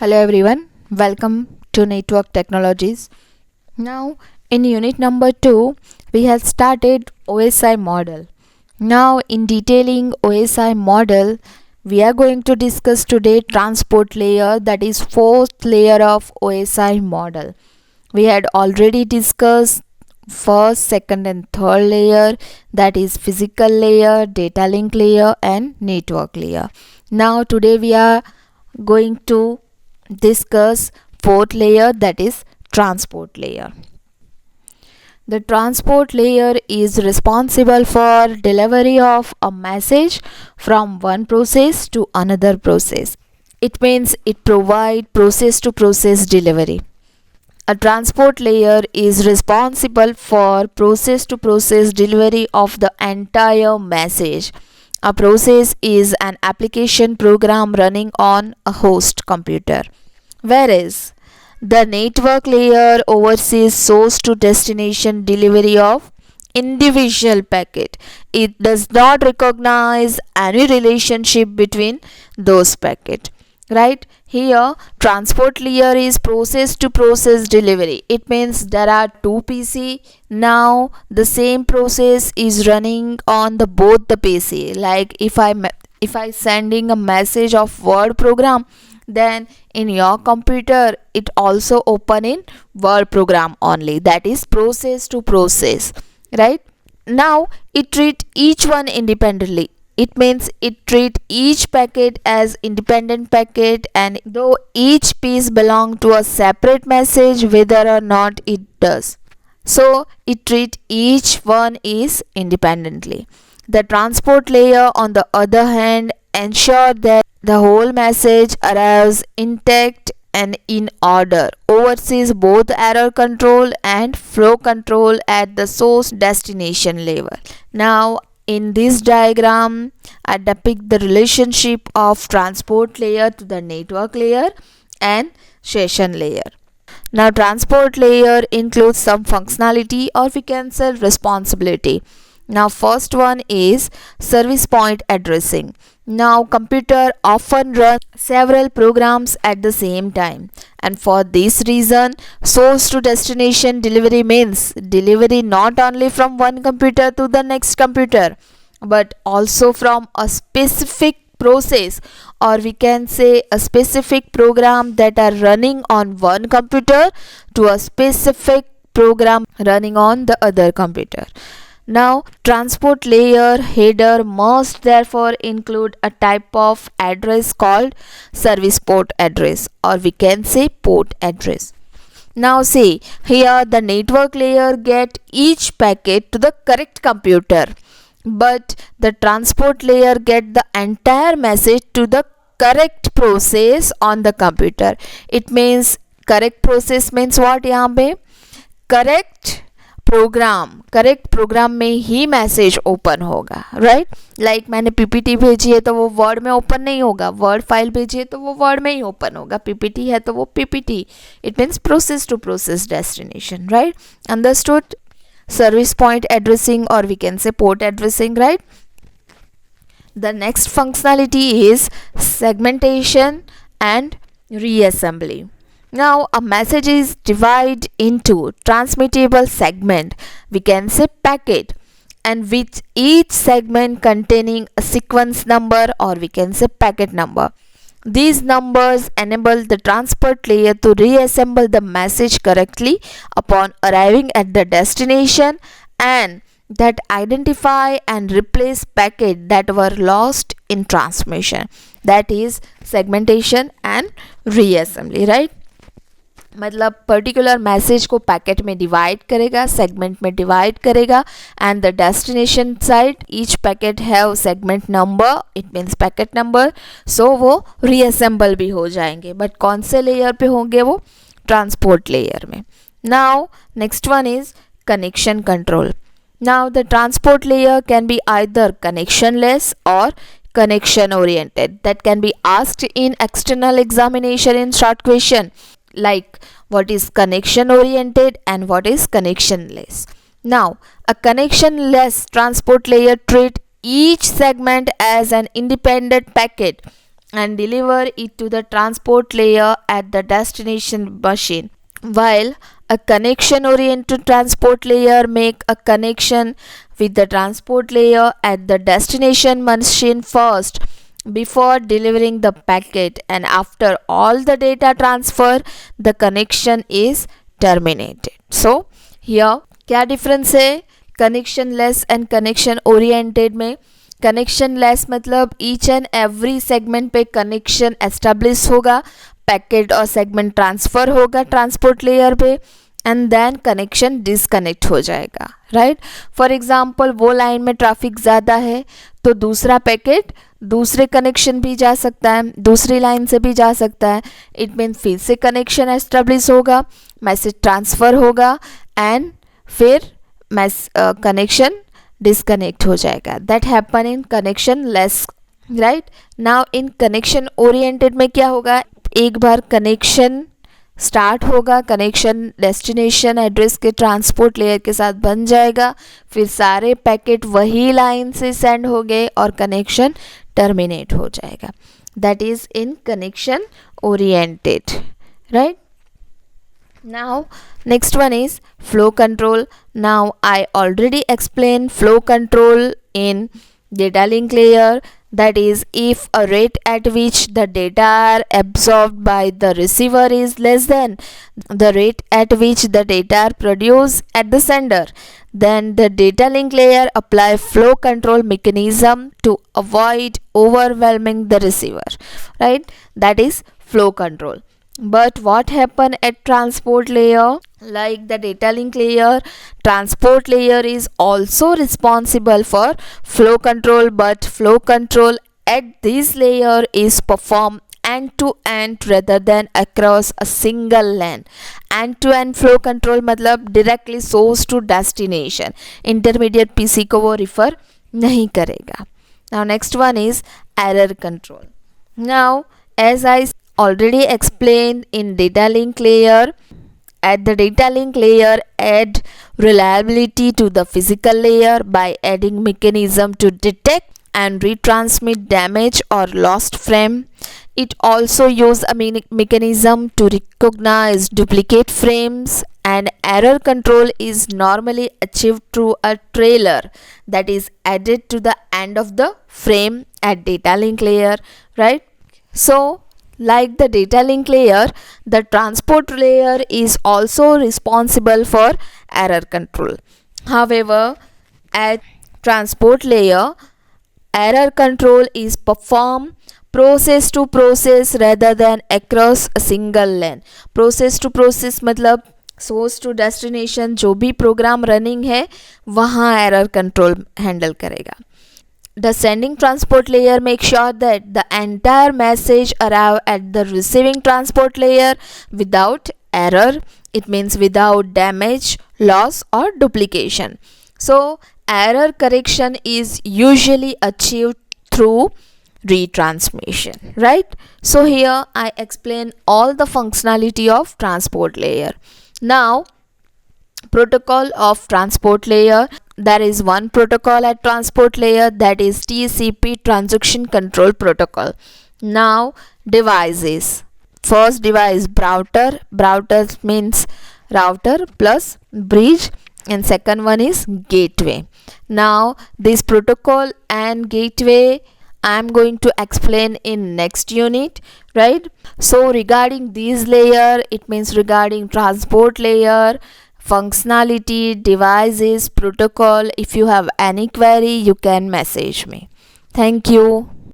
Hello everyone, welcome to Network Technologies. Now, in unit number 2, we have started OSI model. Now, in detailing OSI model, we are going to discuss today transport layer, that is fourth layer of OSI model. We had already discussed first, second and third layer, that is physical layer, data link layer and network layer. Now, today we are going to discuss fourth layer, that is transport layer. The transport layer is responsible for delivery of a message from one process to another process. It means it provides process to process delivery. A transport layer is responsible for process to process delivery of the entire message. A process is an application program running on a host computer, whereas the network layer oversees source to destination delivery of individual packet. It does not recognize any relationship between those packet. Right here, transport layer is process to process delivery. It means there are two PC. Now the same process is running on the both the PC. Like if I sending a message of word program, then in your computer it also open in word program only, that is process to process, right? Now it treat each one independently. It means it treat each packet as independent packet, and though each piece belong to a separate message whether or not it does, so it treat each one is independently. The transport layer on the other hand ensure that the whole message arrives intact and in order, oversees both error control and flow control at the source destination level. Now in this diagram, I depict the relationship of transport layer to the network layer and session layer. Now transport layer includes some functionality, or we can say responsibility. Now first one is service point addressing. Now computer often run several programs at the same time, and for this reason source to destination delivery means delivery not only from one computer to the next computer, but also from a specific process, or we can say a specific program that are running on one computer to a specific program running on the other computer. Now transport layer header must therefore include a type of address called service port address, or we can say port address. Now see here, the network layer get each packet to the correct computer, but the transport layer get the entire message to the correct process on the computer. It means correct process means what? यहाँ पे correct programme में ही message open होगा, right? Like मैंने PPT भेजी है तो वो word में ओपन नहीं होगा, वर्ड फाइल भेजी है तो वो वर्ड में ही ओपन होगा, पीपीटी है तो वो PPT. It means process to process destination, right? Understood? Service point addressing, or we can say port addressing, right? The next functionality is segmentation and reassembly. Now a message is divided into transmittable segment, we can say packet, and with each segment containing a sequence number, or we can say packet number. These numbers enable the transport layer to reassemble the message correctly upon arriving at the destination, and that identify and replace packets that were lost in transmission. That is segmentation and reassembly, right? मतलब particular message को packet में divide करेगा, segment में divide करेगा, and the destination side each packet have segment number, it means packet number, so वो reassemble भी हो जाएंगे. बट कौन से लेयर पे होंगे? वो ट्रांसपोर्ट लेयर में. Now next one is connection control. Now the transport layer can be either connectionless और connection oriented. That can be asked in external examination in short question, like what is connection oriented and what is connectionless. Now a connectionless transport layer treat each segment as an independent packet and deliver it to the transport layer at the destination machine. While a connection oriented transport layer make a connection with the transport layer at the destination machine first before delivering the packet, and after all the data transfer the connection is terminated. So here क्या difference है connection less and connection oriented में? Connection less मतलब each and every segment पे connection establish होगा, packet और segment transfer होगा transport layer पे, and then connection disconnect हो जाएगा, राइट. फॉर एग्जांपल वो लाइन में ट्रैफिक ज़्यादा है तो दूसरा पैकेट दूसरे कनेक्शन भी जा सकता है, दूसरी लाइन से भी जा सकता है. इट मीन फिर से कनेक्शन एस्टेब्लिश होगा, मैसेज ट्रांसफ़र होगा एंड फिर कनेक्शन डिसकनेक्ट हो जाएगा. That happen in connection less, right. Now in connection oriented में क्या होगा, एक बार कनेक्शन स्टार्ट होगा, कनेक्शन डेस्टिनेशन एड्रेस के ट्रांसपोर्ट लेयर के साथ बन जाएगा, फिर सारे पैकेट वही लाइन से सेंड हो गए और कनेक्शन टर्मिनेट हो जाएगा. That is in connection oriented, right. Now next one is flow control. Now I already explained flow control in data link layer, that is if a rate at which the data are absorbed by the receiver is less than the rate at which the data are produced at the sender, then the data link layer apply flow control mechanism to avoid overwhelming the receiver, right. That is flow control. But what happen at transport layer? Like the data link layer, transport layer is also responsible for flow control, but flow control at this layer is performed end to end rather than across a single lane. End to end flow control मतलब directly source to destination, intermediate PC को वो refer नहीं करेगा. Now next one is error control. Now as I already explained in data link layer, at the data link layer add reliability to the physical layer by adding mechanism to detect and retransmit damage or lost frame. It also use a mechanism to recognize duplicate frames, and error control is normally achieved through a trailer that is added to the end of the frame at data link layer, right. So like the data link layer, the transport layer is also responsible for error control. However, at transport layer, error control is performed process to process rather than across a single lane. Process to process मतलब source to destination जो भी programme running है वहाँ error control handle करेगा. The sending transport layer makes sure that the entire message arrive at the receiving transport layer without error. It means without damage, loss or duplication. So error correction is usually achieved through retransmission, right. So here I explain all the functionality of transport layer. Now protocol of transport layer. There is one protocol at transport layer, that is TCP, transaction control protocol. Now devices. First device router. Router means router plus bridge, and second one is gateway. Now this protocol and gateway I am going to explain in next unit, right. So regarding these layer, it means regarding transport layer, functionality, devices, protocol, if you have any query you can message me. Thank you.